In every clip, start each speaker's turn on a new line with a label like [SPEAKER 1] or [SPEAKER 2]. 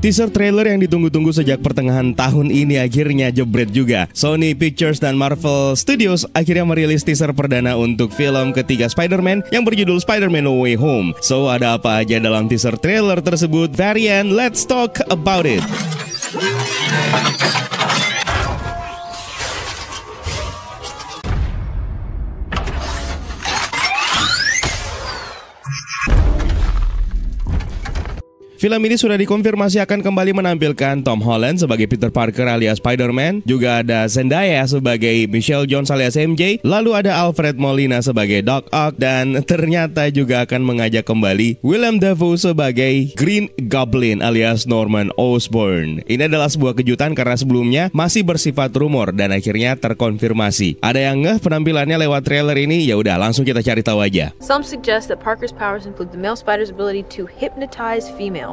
[SPEAKER 1] Teaser trailer yang ditunggu-tunggu sejak pertengahan tahun ini akhirnya jebret juga. Sony Pictures dan Marvel Studios akhirnya merilis teaser perdana untuk film ketiga Spider-Man yang berjudul Spider-Man No Way Home. So, ada apa aja dalam teaser trailer tersebut? Varian, let's talk about it. Film ini sudah dikonfirmasi akan kembali menampilkan Tom Holland sebagai Peter Parker alias Spider-Man, juga ada Zendaya sebagai Michelle Jones alias MJ, lalu ada Alfred Molina sebagai Doc Ock, dan ternyata juga akan mengajak kembali Willem Dafoe sebagai Green Goblin alias Norman Osborn. Ini adalah sebuah kejutan karena sebelumnya masih bersifat rumor dan akhirnya terkonfirmasi. Ada yang ngeh penampilannya lewat trailer ini? Ya udah, langsung kita cari tahu aja.
[SPEAKER 2] Some suggest that Parker's powers include the male spider's ability to hypnotize females.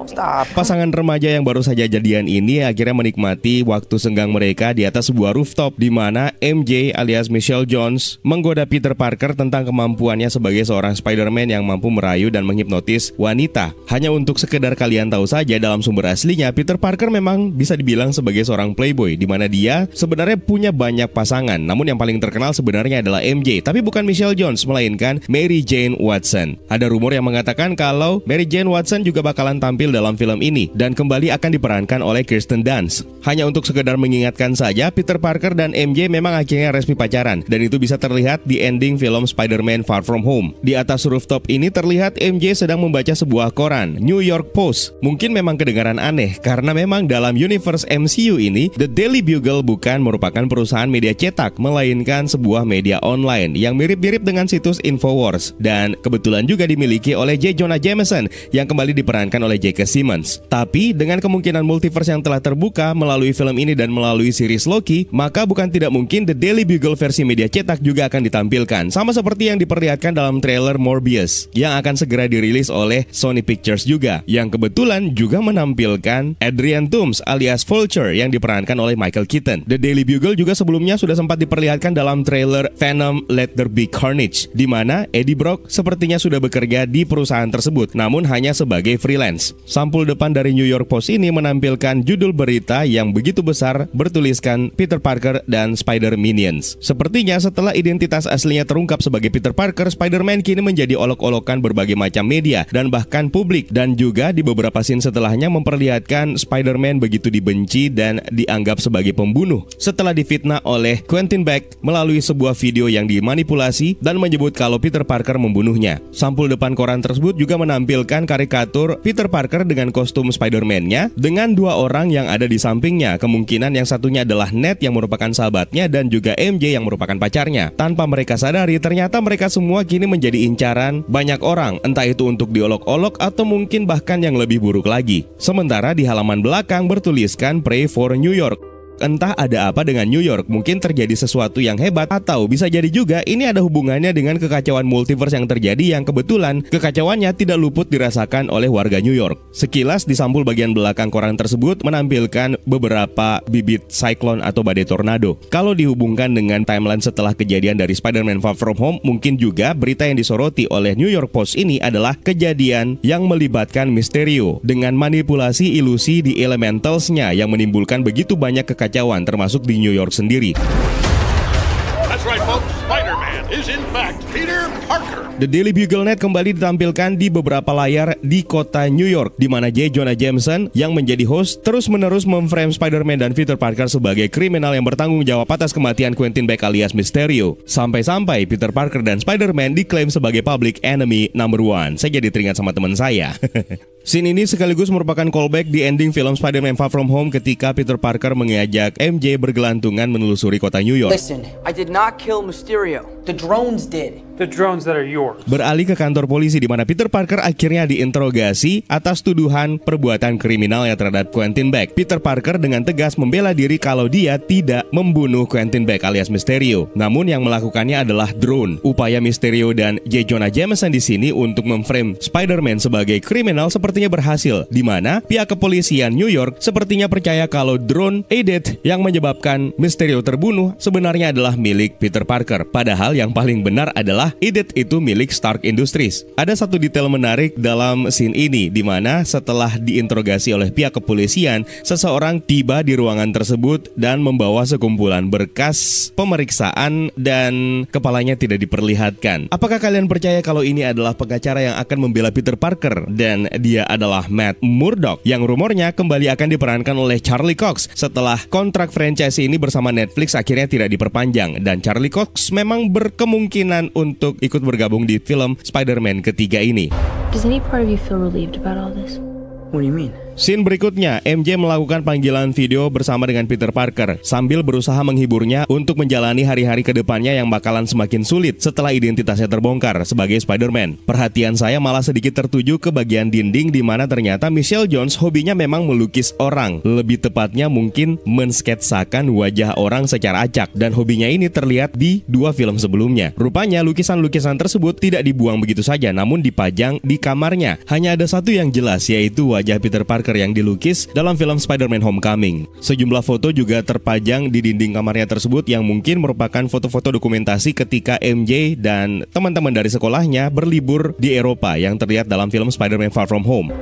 [SPEAKER 1] Pasangan remaja yang baru saja jadian ini akhirnya menikmati waktu senggang mereka di atas sebuah rooftop di mana MJ alias Michelle Jones menggoda Peter Parker tentang kemampuannya sebagai seorang Spider-Man yang mampu merayu dan menghipnotis wanita. Hanya untuk sekedar kalian tahu saja, dalam sumber aslinya Peter Parker memang bisa dibilang sebagai seorang playboy di mana dia sebenarnya punya banyak pasangan. Namun yang paling terkenal sebenarnya adalah MJ, tapi bukan Michelle Jones melainkan Mary Jane Watson. Ada rumor yang mengatakan kalau Mary Jane Watson juga bakalan tampil dalam film ini dan kembali akan diperankan oleh Kirsten Dunst. Hanya untuk sekedar mengingatkan saja, Peter Parker dan MJ memang akhirnya resmi pacaran dan itu bisa terlihat di ending film Spider-Man Far From Home. Di atas rooftop ini terlihat MJ sedang membaca sebuah koran, New York Post. Mungkin memang kedengaran aneh karena memang dalam universe MCU ini The Daily Bugle bukan merupakan perusahaan media cetak, melainkan sebuah media online yang mirip-mirip dengan situs Infowars dan kebetulan juga dimiliki oleh J. Jonah Jameson yang kembali diperankan oleh J.K. Simmons. Tapi dengan kemungkinan multiverse yang telah terbuka melalui film ini dan melalui series Loki, maka bukan tidak mungkin The Daily Bugle versi media cetak juga akan ditampilkan, sama seperti yang diperlihatkan dalam trailer Morbius yang akan segera dirilis oleh Sony Pictures juga, yang kebetulan juga menampilkan Adrian Toomes alias Vulture yang diperankan oleh Michael Keaton. The Daily Bugle juga sebelumnya sudah sempat diperlihatkan dalam trailer Venom Let There Be Carnage, di mana Eddie Brock sepertinya sudah bekerja di perusahaan tersebut, namun hanya sebagai freelance. Sampul depan dari New York Post ini menampilkan judul berita yang begitu besar bertuliskan Peter Parker dan Spider-Minions. Sepertinya setelah identitas aslinya terungkap sebagai Peter Parker, Spider-Man kini menjadi olok-olokan berbagai macam media dan bahkan publik, dan juga di beberapa scene setelahnya memperlihatkan Spider-Man begitu dibenci dan dianggap sebagai pembunuh setelah difitnah oleh Quentin Beck melalui sebuah video yang dimanipulasi dan menyebut kalau Peter Parker membunuhnya. Sampul depan koran tersebut juga menampilkan karikatur Peter Parker dengan kostum Spider-Man-nya dengan dua orang yang ada di sampingnya. Kemungkinan yang satunya adalah Ned yang merupakan sahabatnya dan juga MJ yang merupakan pacarnya. Tanpa mereka sadari, ternyata mereka semua kini menjadi incaran banyak orang, entah itu untuk diolok-olok atau mungkin bahkan yang lebih buruk lagi. Sementara di halaman belakang bertuliskan Pray for New York. Entah ada apa dengan New York, mungkin terjadi sesuatu yang hebat, atau bisa jadi juga ini ada hubungannya dengan kekacauan multiverse yang terjadi yang kebetulan kekacauannya tidak luput dirasakan oleh warga New York. Sekilas di sampul bagian belakang koran tersebut menampilkan beberapa bibit cyclone atau badai tornado. Kalau dihubungkan dengan timeline setelah kejadian dari Spider-Man Far From Home, mungkin juga berita yang disoroti oleh New York Post ini adalah kejadian yang melibatkan Mysterio dengan manipulasi ilusi di Elementals-nya yang menimbulkan begitu banyak kekacauan termasuk di New York sendiri.
[SPEAKER 3] That's right, folks. Spider-Man is in fact Peter Parker.
[SPEAKER 1] The Daily Bugle Net kembali ditampilkan di beberapa layar di kota New York, di mana J. Jonah Jameson yang menjadi host terus-menerus memframe Spider-Man dan Peter Parker sebagai kriminal yang bertanggung jawab atas kematian Quentin Beck alias Mysterio. Sampai-sampai Peter Parker dan Spider-Man diklaim sebagai public enemy number one. Saya jadi teringat sama teman saya. Scene ini sekaligus merupakan callback di ending film Spider-Man Far From Home ketika Peter Parker mengajak MJ bergelantungan menelusuri kota New York.
[SPEAKER 4] Listen, I did not kill Mysterio. The drones did.
[SPEAKER 5] The drones that are yours.
[SPEAKER 1] Beralih ke kantor polisi di mana Peter Parker akhirnya diinterogasi atas tuduhan perbuatan kriminal yang terhadap Quentin Beck. Peter Parker dengan tegas membela diri kalau dia tidak membunuh Quentin Beck alias Mysterio. Namun yang melakukannya adalah drone. Upaya Mysterio dan J. Jonah Jameson di sini untuk memframe Spider-Man sebagai kriminal sepertinya berhasil, di mana pihak kepolisian New York sepertinya percaya kalau drone aided yang menyebabkan Mysterio terbunuh sebenarnya adalah milik Peter Parker. Padahal yang paling benar adalah adalah Edith itu milik Stark Industries. Ada satu detail menarik dalam scene ini, di mana setelah diinterogasi oleh pihak kepolisian, seseorang tiba di ruangan tersebut dan membawa sekumpulan berkas pemeriksaan dan kepalanya tidak diperlihatkan. Apakah kalian percaya kalau ini adalah pengacara yang akan membela Peter Parker dan dia adalah Matt Murdock yang rumornya kembali akan diperankan oleh Charlie Cox setelah kontrak franchise ini bersama Netflix akhirnya tidak diperpanjang, dan Charlie Cox memang berkemungkinan untuk ikut bergabung di film Spider-Man ketiga ini.
[SPEAKER 2] Does any part of you feel relieved about all this?
[SPEAKER 4] What do you mean?
[SPEAKER 1] Scene berikutnya, MJ melakukan panggilan video bersama dengan Peter Parker sambil berusaha menghiburnya untuk menjalani hari-hari ke depannya yang bakalan semakin sulit setelah identitasnya terbongkar sebagai Spider-Man. Perhatian saya malah sedikit tertuju ke bagian dinding di mana ternyata Michelle Jones hobinya memang melukis orang. Lebih tepatnya mungkin mensketsakan wajah orang secara acak, dan hobinya ini terlihat di 2 film sebelumnya. Rupanya lukisan-lukisan tersebut tidak dibuang begitu saja, namun dipajang di kamarnya. Hanya ada satu yang jelas, yaitu wajah Peter Parker yang dilukis dalam film Spider-Man Homecoming. Sejumlah foto juga terpajang di dinding kamarnya tersebut yang mungkin merupakan foto-foto dokumentasi ketika MJ dan teman-teman dari sekolahnya berlibur di Eropa yang terlihat dalam film Spider-Man Far From Home.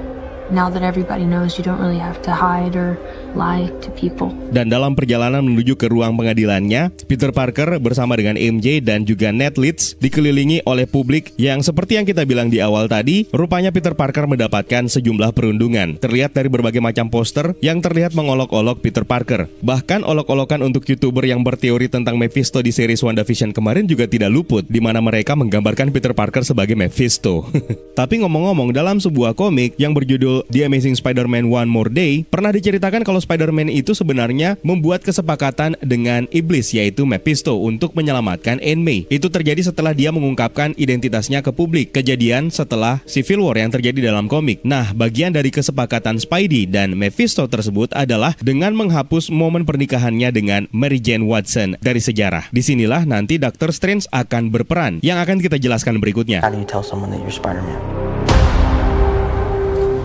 [SPEAKER 2] Now that everybody knows, you don't really have to hide or lie to people.
[SPEAKER 1] Dan dalam perjalanan menuju ke ruang pengadilannya, Peter Parker bersama dengan MJ dan juga Ned Leeds dikelilingi oleh publik yang seperti yang kita bilang di awal tadi, rupanya Peter Parker mendapatkan sejumlah perundungan. Terlihat dari berbagai macam poster yang terlihat mengolok-olok Peter Parker. Bahkan olok-olokan untuk YouTuber yang berteori tentang Mephisto di series WandaVision kemarin juga tidak luput, di mana mereka menggambarkan Peter Parker sebagai Mephisto. Tapi ngomong-ngomong, dalam sebuah komik yang berjudul The Amazing Spider-Man One More Day, pernah diceritakan kalau Spider-Man itu sebenarnya membuat kesepakatan dengan iblis, yaitu Mephisto, untuk menyelamatkan Aunt May. Itu terjadi setelah dia mengungkapkan identitasnya ke publik. Kejadian setelah Civil War yang terjadi dalam komik. Nah, bagian dari kesepakatan Spidey dan Mephisto tersebut adalah dengan menghapus momen pernikahannya dengan Mary Jane Watson dari sejarah. Disinilah nanti Doctor Strange akan berperan, yang akan kita jelaskan berikutnya.
[SPEAKER 4] How do you tell someone that you're Spider-Man?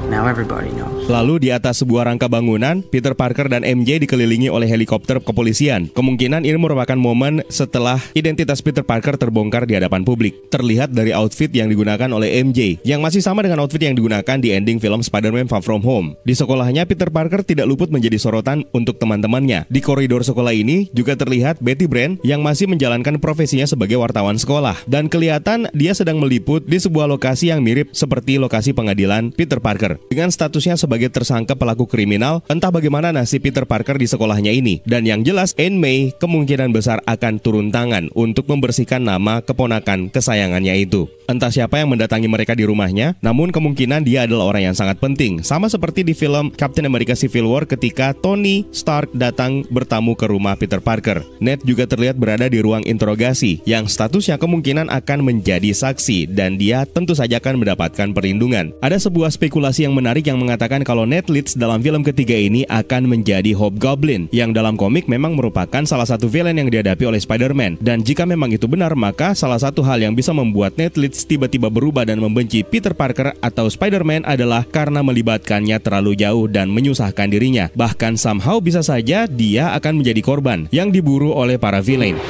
[SPEAKER 4] Now everybody knows.
[SPEAKER 1] Lalu di atas sebuah rangka bangunan, Peter Parker dan MJ dikelilingi oleh helikopter kepolisian. Kemungkinan ini merupakan momen setelah identitas Peter Parker terbongkar di hadapan publik. Terlihat dari outfit yang digunakan oleh MJ, yang masih sama dengan outfit yang digunakan di ending film Spider-Man Far From Home. Di sekolahnya, Peter Parker tidak luput menjadi sorotan untuk teman-temannya. Di koridor sekolah ini juga terlihat Betty Brant yang masih menjalankan profesinya sebagai wartawan sekolah. Dan kelihatan dia sedang meliput di sebuah lokasi yang mirip seperti lokasi pengadilan Peter Parker. Dengan statusnya sebagai tersangka pelaku kriminal, entah bagaimana nasib Peter Parker di sekolahnya ini. Dan yang jelas, Aunt May kemungkinan besar akan turun tangan untuk membersihkan nama keponakan kesayangannya itu. Entah siapa yang mendatangi mereka di rumahnya, namun kemungkinan dia adalah orang yang sangat penting. Sama seperti di film Captain America Civil War ketika Tony Stark datang bertamu ke rumah Peter Parker. Ned juga terlihat berada di ruang interogasi, yang statusnya kemungkinan akan menjadi saksi, dan dia tentu saja akan mendapatkan perlindungan. Ada sebuah spekulasi yang menarik yang mengatakan kalau Ned Leeds dalam film ketiga ini akan menjadi Hobgoblin, yang dalam komik memang merupakan salah satu villain yang dihadapi oleh Spider-Man. Dan jika memang itu benar, maka salah satu hal yang bisa membuat Ned Leeds tiba-tiba berubah dan membenci Peter Parker atau Spider-Man adalah karena melibatkannya terlalu jauh dan menyusahkan dirinya. Bahkan somehow bisa saja dia akan menjadi korban yang diburu oleh para villain.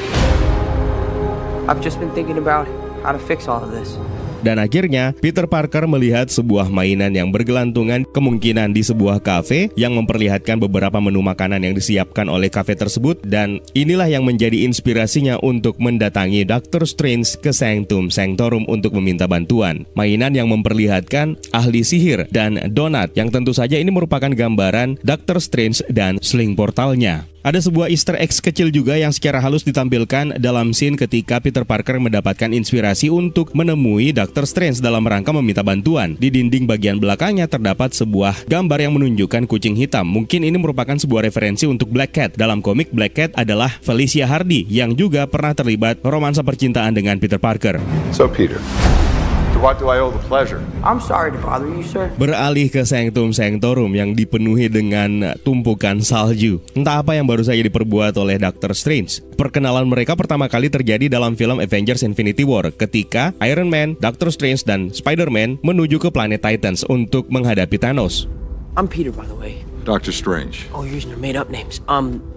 [SPEAKER 4] I've just been thinking about how to fix all of this.
[SPEAKER 1] Dan akhirnya, Peter Parker melihat sebuah mainan yang bergelantungan, kemungkinan di sebuah kafe yang memperlihatkan beberapa menu makanan yang disiapkan oleh kafe tersebut, dan inilah yang menjadi inspirasinya untuk mendatangi Doctor Strange ke Sanctum Sanctorum untuk meminta bantuan. Mainan yang memperlihatkan ahli sihir dan donat, yang tentu saja ini merupakan gambaran Doctor Strange dan sling portalnya. Ada sebuah easter egg kecil juga yang secara halus ditampilkan dalam scene ketika Peter Parker mendapatkan inspirasi untuk menemui Doctor Strange dalam rangka meminta bantuan. Di dinding bagian belakangnya terdapat sebuah gambar yang menunjukkan kucing hitam. Mungkin ini merupakan sebuah referensi untuk Black Cat. Dalam komik, Black Cat adalah Felicia Hardy yang juga pernah terlibat romansa percintaan dengan Peter Parker.
[SPEAKER 3] So, Peter, to what do I owe the pleasure?
[SPEAKER 4] I'm sorry to bother you, sir.
[SPEAKER 1] Beralih ke Sanctum Sanctorum yang dipenuhi dengan tumpukan salju. Entah apa yang baru saja diperbuat oleh Doctor Strange. Perkenalan mereka pertama kali terjadi dalam film Avengers Infinity War ketika Iron Man, Doctor Strange, dan Spider-Man menuju ke planet Titans untuk menghadapi Thanos.
[SPEAKER 4] I'm Peter, by the way.
[SPEAKER 3] Doctor Strange.
[SPEAKER 4] Oh, you're using their made-up names.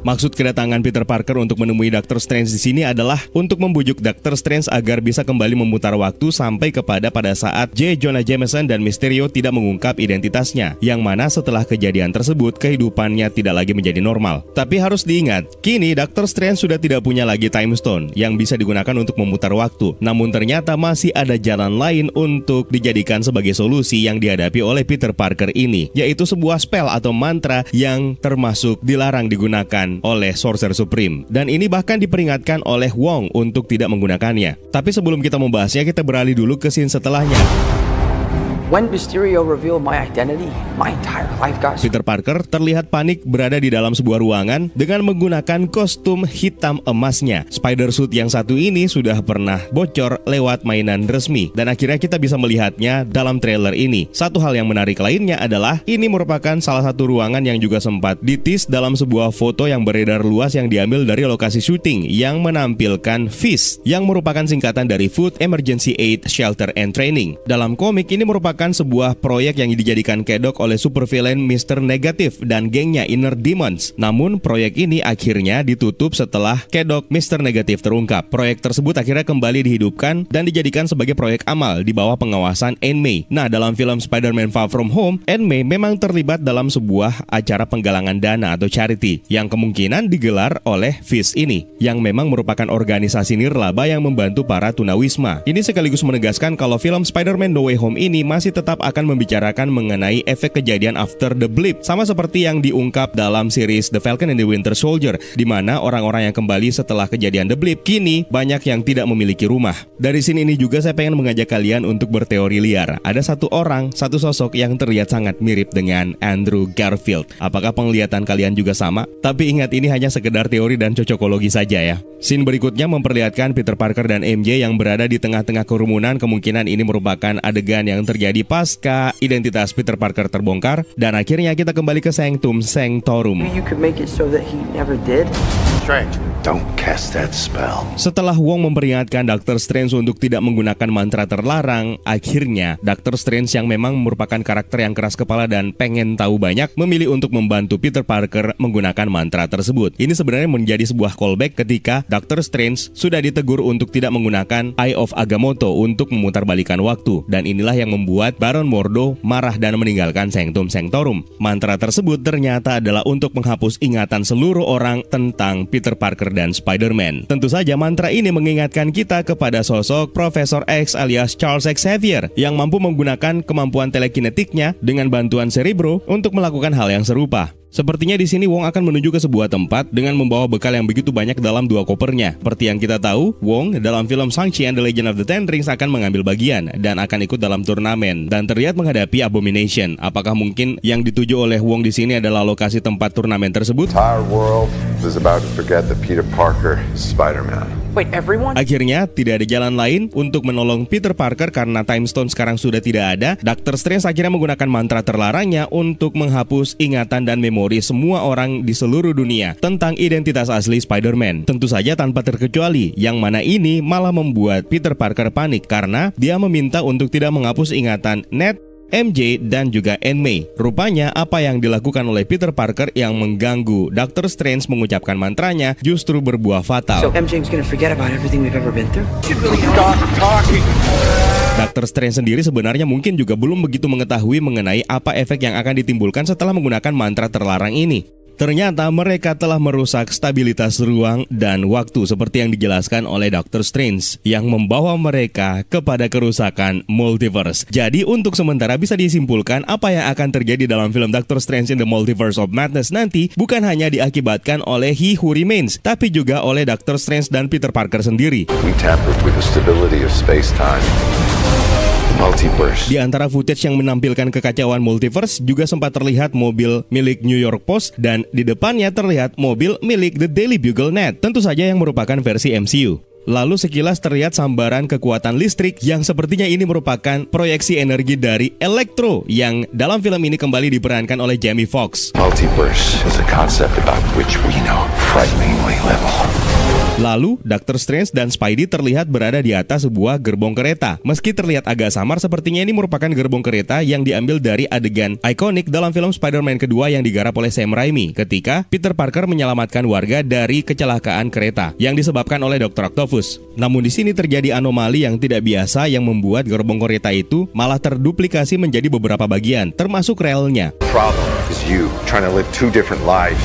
[SPEAKER 1] Maksud kedatangan Peter Parker untuk menemui Dr. Strange di sini adalah untuk membujuk Dr. Strange agar bisa kembali memutar waktu sampai pada saat J. Jonah Jameson dan Mysterio tidak mengungkap identitasnya, yang mana setelah kejadian tersebut kehidupannya tidak lagi menjadi normal. Tapi harus diingat, kini Dr. Strange sudah tidak punya lagi Time Stone yang bisa digunakan untuk memutar waktu. Namun ternyata masih ada jalan lain untuk dijadikan sebagai solusi yang dihadapi oleh Peter Parker ini, yaitu sebuah spell atau mantra yang termasuk dilarang digunakan oleh Sorcerer Supreme. Dan ini bahkan diperingatkan oleh Wong untuk tidak menggunakannya. Tapi sebelum kita membahasnya, kita beralih dulu ke scene setelahnya.
[SPEAKER 4] When Mysterio revealed my identity, my entire life got...
[SPEAKER 1] Peter Parker terlihat panik berada di dalam sebuah ruangan dengan menggunakan kostum hitam emasnya. Spider suit yang satu ini sudah pernah bocor lewat mainan resmi, dan akhirnya kita bisa melihatnya dalam trailer ini. Satu hal yang menarik lainnya adalah ini merupakan salah satu ruangan yang juga sempat ditis dalam sebuah foto yang beredar luas yang diambil dari lokasi syuting yang menampilkan FEAST, yang merupakan singkatan dari Food Emergency Aid Shelter and Training. Dalam komik ini merupakan sebuah proyek yang dijadikan kedok oleh supervillain Mr. Negative dan gengnya Inner Demons. Namun proyek ini akhirnya ditutup setelah kedok Mr. Negative terungkap. Proyek tersebut akhirnya kembali dihidupkan dan dijadikan sebagai proyek amal di bawah pengawasan Aunt May. Nah, dalam film Spider-Man Far From Home, Aunt May memang terlibat dalam sebuah acara penggalangan dana atau charity yang kemungkinan digelar oleh FEAST ini, yang memang merupakan organisasi nirlaba yang membantu para tunawisma. Ini sekaligus menegaskan kalau film Spider-Man No Way Home ini masih tetap akan membicarakan mengenai efek kejadian after the blip, sama seperti yang diungkap dalam series The Falcon and the Winter Soldier, di mana orang-orang yang kembali setelah kejadian the blip kini banyak yang tidak memiliki rumah. Dari sini ini juga saya pengen mengajak kalian untuk berteori liar. Ada satu orang, satu sosok yang terlihat sangat mirip dengan Andrew Garfield. Apakah penglihatan kalian juga sama? Tapi ingat, ini hanya sekedar teori dan cocokologi saja ya. Scene berikutnya memperlihatkan Peter Parker dan MJ yang berada di tengah-tengah kerumunan. Kemungkinan ini merupakan adegan yang terjadi pasca identitas Peter Parker terbongkar, dan akhirnya kita kembali ke Sanctum Sanctorum.
[SPEAKER 4] You could make it so that he never did.
[SPEAKER 3] Strange, don't cast that spell.
[SPEAKER 1] Setelah Wong memperingatkan Dr. Strange untuk tidak menggunakan mantra terlarang, akhirnya Dr. Strange yang memang merupakan karakter yang keras kepala dan pengen tahu banyak, memilih untuk membantu Peter Parker menggunakan mantra tersebut. Ini sebenarnya menjadi sebuah callback ketika Dr. Strange sudah ditegur untuk tidak menggunakan Eye of Agamotto untuk memutarbalikkan waktu, dan inilah yang membuat Baron Mordo marah dan meninggalkan Sanctum Sanctorum. Mantra tersebut ternyata adalah untuk menghapus ingatan seluruh orang tentang Peter Parker dan Spider-Man. Tentu saja mantra ini mengingatkan kita kepada sosok Profesor X alias Charles Xavier yang mampu menggunakan kemampuan telekinetiknya dengan bantuan Cerebro untuk melakukan hal yang serupa. Sepertinya di sini Wong akan menuju ke sebuah tempat dengan membawa bekal yang begitu banyak dalam 2 kopernya. Seperti yang kita tahu, Wong dalam film Shang-Chi and the Legend of the Ten Rings akan mengambil bagian dan akan ikut dalam turnamen dan terlihat menghadapi Abomination. Apakah mungkin yang dituju oleh Wong di sini adalah lokasi tempat turnamen tersebut?
[SPEAKER 5] Entire world is about to forget that Peter Parker is Spider-Man.
[SPEAKER 4] Wait, everyone?
[SPEAKER 1] Akhirnya tidak ada jalan lain untuk menolong Peter Parker karena Time Stone sekarang sudah tidak ada. Dr. Strange akhirnya menggunakan mantra terlarangnya untuk menghapus ingatan dan memori semua orang di seluruh dunia tentang identitas asli Spider-Man. Tentu saja tanpa terkecuali, yang mana ini malah membuat Peter Parker panik karena dia meminta untuk tidak menghapus ingatan Ned, MJ, dan juga Aunt May. Rupanya apa yang dilakukan oleh Peter Parker yang mengganggu Dr. Strange mengucapkan mantranya justru berbuah fatal.
[SPEAKER 4] So MJ's gonna forget about everything we've ever been through?
[SPEAKER 3] Stop talking.
[SPEAKER 1] Dr. Strange sendiri sebenarnya mungkin juga belum begitu mengetahui mengenai apa efek yang akan ditimbulkan setelah menggunakan mantra terlarang ini. Ternyata mereka telah merusak stabilitas ruang dan waktu seperti yang dijelaskan oleh Dr. Strange, yang membawa mereka kepada kerusakan multiverse. Jadi untuk sementara bisa disimpulkan apa yang akan terjadi dalam film Dr. Strange in the Multiverse of Madness nanti bukan hanya diakibatkan oleh He Who Remains, tapi juga oleh Dr. Strange dan Peter Parker sendiri.
[SPEAKER 5] We tampered with the stability of space-time. Multiverse.
[SPEAKER 1] Di antara footage yang menampilkan kekacauan multiverse juga sempat terlihat mobil milik New York Post dan di depannya terlihat mobil milik The Daily Bugle Net, tentu saja yang merupakan versi MCU. Lalu sekilas terlihat sambaran kekuatan listrik yang sepertinya ini merupakan proyeksi energi dari Electro yang dalam film ini kembali diperankan oleh Jamie Foxx.
[SPEAKER 5] Multiverse is a concept about which we know frighteningly little.
[SPEAKER 1] Lalu, Dr. Strange dan Spidey terlihat berada di atas sebuah gerbong kereta. Meski terlihat agak samar, sepertinya ini merupakan gerbong kereta yang diambil dari adegan ikonik dalam film Spider-Man kedua yang digarap oleh Sam Raimi ketika Peter Parker menyelamatkan warga dari kecelakaan kereta yang disebabkan oleh Dr. Octopus. Namun di sini terjadi anomali yang tidak biasa yang membuat gerbong kereta itu malah terduplikasi menjadi beberapa bagian, termasuk relnya.
[SPEAKER 5] Problem is you trying to live two different lives.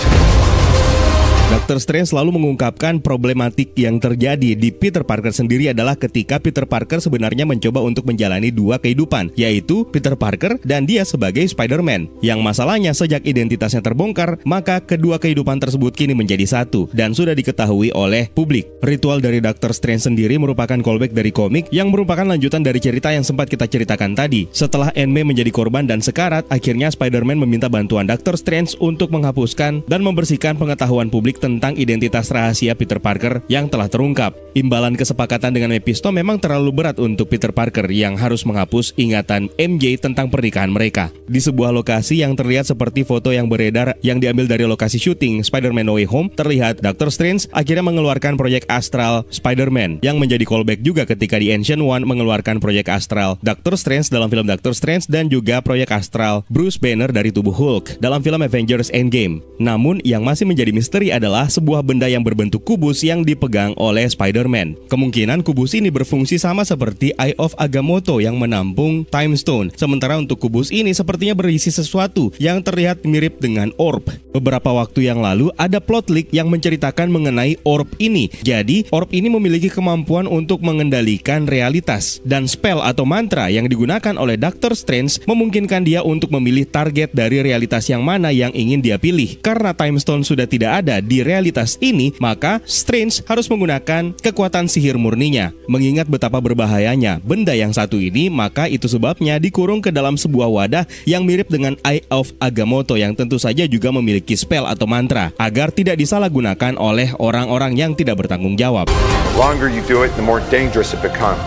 [SPEAKER 1] Dr. Strange selalu mengungkapkan problematik yang terjadi di Peter Parker sendiri adalah ketika Peter Parker sebenarnya mencoba untuk menjalani dua kehidupan, yaitu Peter Parker dan dia sebagai Spider-Man. Yang masalahnya sejak identitasnya terbongkar, maka kedua kehidupan tersebut kini menjadi satu dan sudah diketahui oleh publik. Ritual dari Dr. Strange sendiri merupakan callback dari komik yang merupakan lanjutan dari cerita yang sempat kita ceritakan tadi. Setelah Aunt May menjadi korban dan sekarat, akhirnya Spider-Man meminta bantuan Dr. Strange untuk menghapuskan dan membersihkan pengetahuan publik tentang identitas rahasia Peter Parker yang telah terungkap. Imbalan kesepakatan dengan Mephisto memang terlalu berat untuk Peter Parker yang harus menghapus ingatan MJ tentang pernikahan mereka. Di sebuah lokasi yang terlihat seperti foto yang beredar yang diambil dari lokasi syuting Spider-Man No Way Home, terlihat Dr. Strange akhirnya mengeluarkan proyek astral Spider-Man yang menjadi callback juga ketika di Ancient One mengeluarkan proyek astral Dr. Strange dalam film Dr. Strange dan juga proyek astral Bruce Banner dari tubuh Hulk dalam film Avengers Endgame. Namun yang masih menjadi misteri adalah sebuah benda yang berbentuk kubus yang dipegang oleh Spider-Man. Kemungkinan kubus ini berfungsi sama seperti Eye of Agamotto yang menampung Time Stone. Sementara untuk kubus ini sepertinya berisi sesuatu yang terlihat mirip dengan orb. Beberapa waktu yang lalu ada plot leak yang menceritakan mengenai orb ini. Jadi orb ini memiliki kemampuan untuk mengendalikan realitas dan spell atau mantra yang digunakan oleh Dr. Strange memungkinkan dia untuk memilih target dari realitas yang mana yang ingin dia pilih. Karena Time Stone sudah tidak ada di realitas ini, maka Strange harus menggunakan kekuatan sihir murninya. Mengingat betapa berbahayanya benda yang satu ini, maka itu sebabnya dikurung ke dalam sebuah wadah yang mirip dengan Eye of Agamotto yang tentu saja juga memiliki spell atau mantra agar tidak disalahgunakan oleh orang-orang yang tidak bertanggung jawab.
[SPEAKER 5] The longer you do it, the more dangerous it becomes.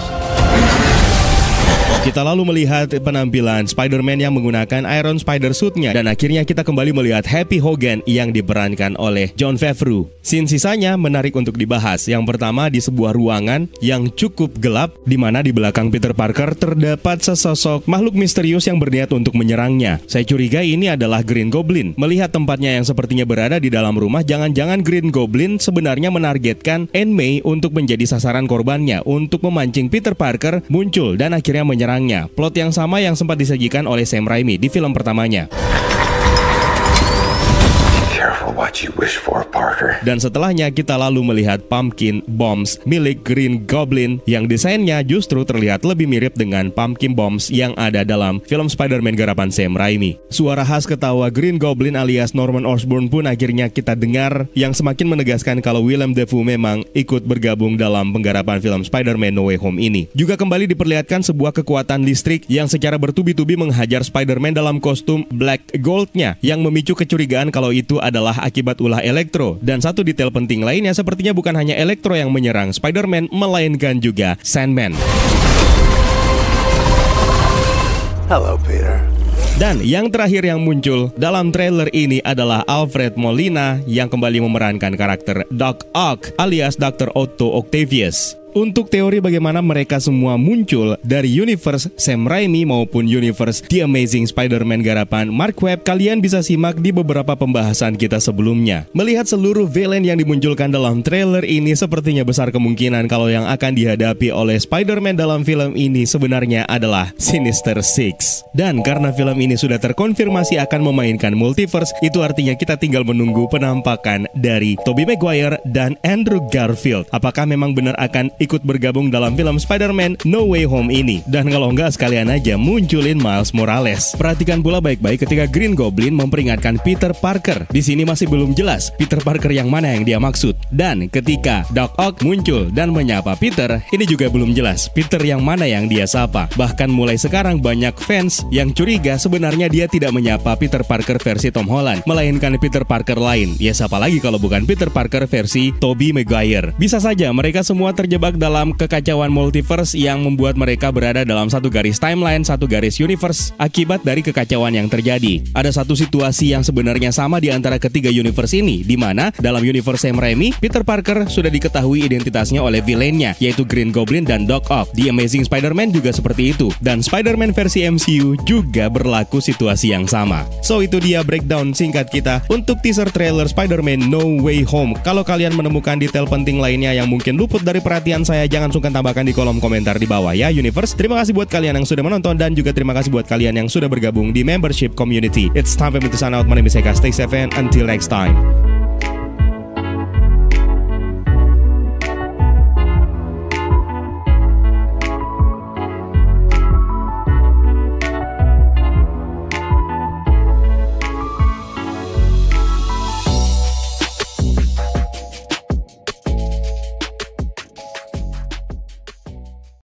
[SPEAKER 1] Kita lalu melihat penampilan Spider-Man yang menggunakan Iron Spider suit-nya dan akhirnya kita kembali melihat Happy Hogan yang diperankan oleh Jon Favreau. Scene sisanya menarik untuk dibahas. Yang pertama di sebuah ruangan yang cukup gelap di mana di belakang Peter Parker terdapat sesosok makhluk misterius yang berniat untuk menyerangnya. Saya curiga ini adalah Green Goblin. Melihat tempatnya yang sepertinya berada di dalam rumah, jangan-jangan Green Goblin sebenarnya menargetkan Aunt May untuk menjadi sasaran korbannya untuk memancing Peter Parker muncul dan akhirnya menyerangnya. Plot yang sama yang sempat disajikan oleh Sam Raimi di film pertamanya.
[SPEAKER 5] What you wish for, Parker.
[SPEAKER 1] Dan setelahnya kita lalu melihat pumpkin bombs milik Green Goblin yang desainnya justru terlihat lebih mirip dengan pumpkin bombs yang ada dalam film Spider-Man garapan Sam Raimi. Suara khas ketawa Green Goblin alias Norman Osborn pun akhirnya kita dengar yang semakin menegaskan kalau Willem Dafoe memang ikut bergabung dalam penggarapan film Spider-Man No Way Home ini. Juga kembali diperlihatkan sebuah kekuatan listrik yang secara bertubi-tubi menghajar Spider-Man dalam kostum Black Gold-nya yang memicu kecurigaan kalau itu adalah akibat ulah Electro. Dan satu detail penting lainnya sepertinya bukan hanya Electro yang menyerang Spider-Man, melainkan juga Sandman.
[SPEAKER 5] Hello, Peter.
[SPEAKER 1] Dan yang terakhir yang muncul dalam trailer ini adalah Alfred Molina yang kembali memerankan karakter Doc Ock alias Dr. Otto Octavius. Untuk teori bagaimana mereka semua muncul dari universe Sam Raimi maupun universe The Amazing Spider-Man garapan Mark Webb, kalian bisa simak di beberapa pembahasan kita sebelumnya. Melihat seluruh villain yang dimunculkan dalam trailer ini, sepertinya besar kemungkinan kalau yang akan dihadapi oleh Spider-Man dalam film ini sebenarnya adalah Sinister Six. Dan karena film ini sudah terkonfirmasi akan memainkan multiverse, itu artinya kita tinggal menunggu penampakan dari Tobey Maguire dan Andrew Garfield. Apakah memang benar akan ikut bergabung dalam film Spider-Man No Way Home ini? Dan kalau enggak, sekalian aja munculin Miles Morales. Perhatikan pula baik-baik ketika Green Goblin memperingatkan Peter Parker. Di sini masih belum jelas Peter Parker yang mana yang dia maksud. Dan ketika Doc Ock muncul dan menyapa Peter, ini juga belum jelas Peter yang mana yang dia sapa. Bahkan mulai sekarang banyak fans yang curiga sebenarnya dia tidak menyapa Peter Parker versi Tom Holland, melainkan Peter Parker lain. Ya siapa lagi kalau bukan Peter Parker versi Tobey Maguire. Bisa saja mereka semua terjebak terjebak dalam kekacauan multiverse yang membuat mereka berada dalam satu garis timeline, satu garis universe akibat dari kekacauan yang terjadi. Ada satu situasi yang sebenarnya sama di antara ketiga universe ini, di mana dalam universe Sam Raimi, Peter Parker sudah diketahui identitasnya oleh villainnya, yaitu Green Goblin dan Doc Ock. Di Amazing Spider-Man juga seperti itu, dan Spider-Man versi MCU juga berlaku situasi yang sama. So itu dia breakdown singkat kita untuk teaser trailer Spider-Man No Way Home. Kalau kalian menemukan detail penting lainnya yang mungkin luput dari perhatian saya, jangan sungkan tambahkan di kolom komentar di bawah ya Universe. Terima kasih buat kalian yang sudah menonton dan juga terima kasih buat kalian yang sudah bergabung di membership community. It's time for me to sign out. My name is Eka. Stay safe and until next time.